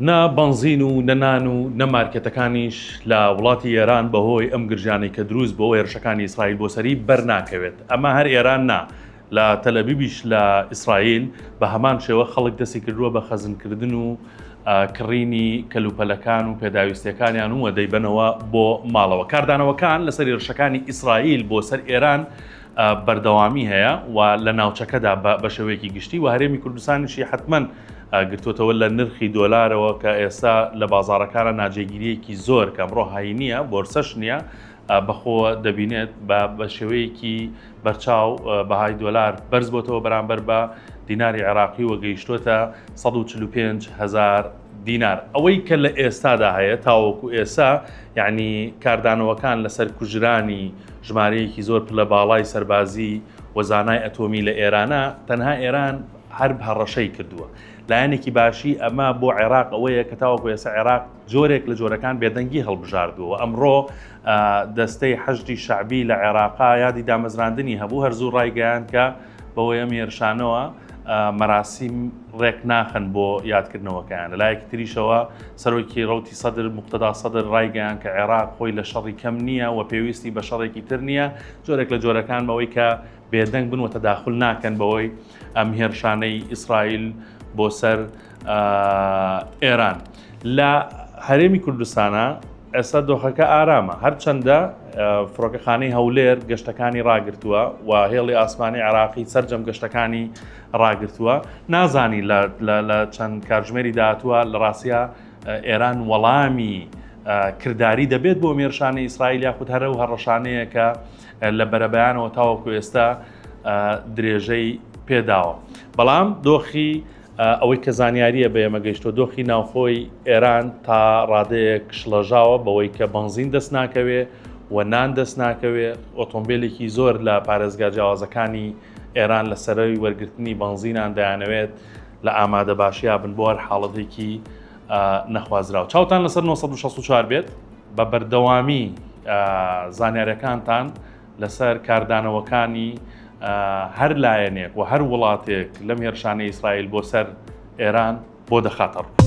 نا بنزین و نەنان و نەمارکێتەکانیش لە وڵاتی ئێران بەهۆی ئەم گرژانەی کە دروست بۆ هێرشەکانی ئیسرائیل بۆ سەری بەرناکەوێت. ئەمە هەر ئێران نا، لە تەلەبیبیش لە ئیسرائیل بە هەمان شێوە خەڵک دەستی کردووە بە خەزمکردن و کڕینی کەلوپەلەکان و پێداویستەکانیان و دەیبەنەوە بۆ ماڵەوە. کاردانەوەکان لەسەر هێرشەکانی ئیسرائیل بۆ سەر ئێران بەردەوامی هەیە و لە ناوچەکەدا بە شێوەیەکی گشتی و هەرێمی کوردستانیشی حتمەن گرتوتەوە لە نرخی دۆلارەوە کە ئێستا لە بازاڕەکانە ناجێگیریەکی زۆر کە ئەمڕۆ هایی نییە، بۆرسەش نییە، بەخۆ دەبینێت بە شێوەیەکی بەرچاو بەهای دۆلار بەرز بۆتەوە بەرامبەر بە دیناری عێراقی و گەیشتوتە 145,000 دینار. ئەوەی کە لە ئێستادا هەیە تاوەکو ئێستا یعنی کاردانەوەکان لەسەر کوژرانی ژمارەیەکی زۆر پلە باڵای سەربازی وەزانای ئەتۆمی لە ئێرانە تەنها ئێران هەر هەڕەشەی کردووە. لایەنێکی باشی ئەمە بۆ عێراق ئەوەیە کە تاوەکو ئێستا عێراق جۆرێک لە جۆرەکان بێدەنگی هەڵبژاردووە. ئەمڕۆ دەستەی حەشدی شعبی لە عێراقا یادی دامەزراندنی هەبوو، هەرزوو ڕایگەیان کە بەوەی ئەم هێرشانەوە مەراسیم ڕێک ناخن بۆ یادکردنەوەکەیان. لەلایەکی تریشەوە سەرۆکی ڕەوتی سەدر موقتەدا سەدر ڕایگەیان کە عێراق خۆی لە شەڕی کەم نییە و پێویستی بە شەڕێکی تر نییە. جۆرێک لە جۆرەکان بەوەی کە بێدەنگ بن و تەداخل ناکەن بەوەی ئەم هێرشانەی ئیسرائیل بۆ سەر ئێران. لە هەرێمی کوردستانە ئێستا دۆخەکە ئارامە، هەرچەندە فڕۆکەخانەی هەولێر گەشتەکانی ڕاگرتووە و هێڵی ئاسمانی عێراقی سەرجەم گەشتەکانی ڕاگرتووە. نازانی لە چەند کاتژمێری داهاتووە لە ڕاستیە ئێران وەڵامی کردداری دەبێت بۆ هێرشانەی ئیسرائیل یاخود هەرە و هەڕەشانەیە کە لە بەرەبەیانەوە تاوەکو ئێستا درێژەی پێداوە. بەڵام دۆخی ئەوەی کە زانیاریە بە ئێمە گەیشتوە دۆخی ناوخۆی ئێران تا ڕادەیەک شڵەژاوە بەوەی کە بەنزین دەست ناکەوێ و نان دەست ناکەوێ. ئۆتۆمبیلێکی زۆر لە پارێزگا جیاوازەکانی ئێران لە سەرەوەی وەرگرتنی بەنزینان دەیانەوێت لە ئامادە باشیا بن بۆ هەر حاڵەتێکی نەخوازراوە. چاوتان لەسەر 964 بێت بە بەردەوامی زانیاریەکانتان لەسەر کاردانەوەکانی هەر لایەنێک و هەر وڵاتێک لەم هێرشانەی ئیسرائیل بۆ سەر ئێران بۆ دەخاتەڕ.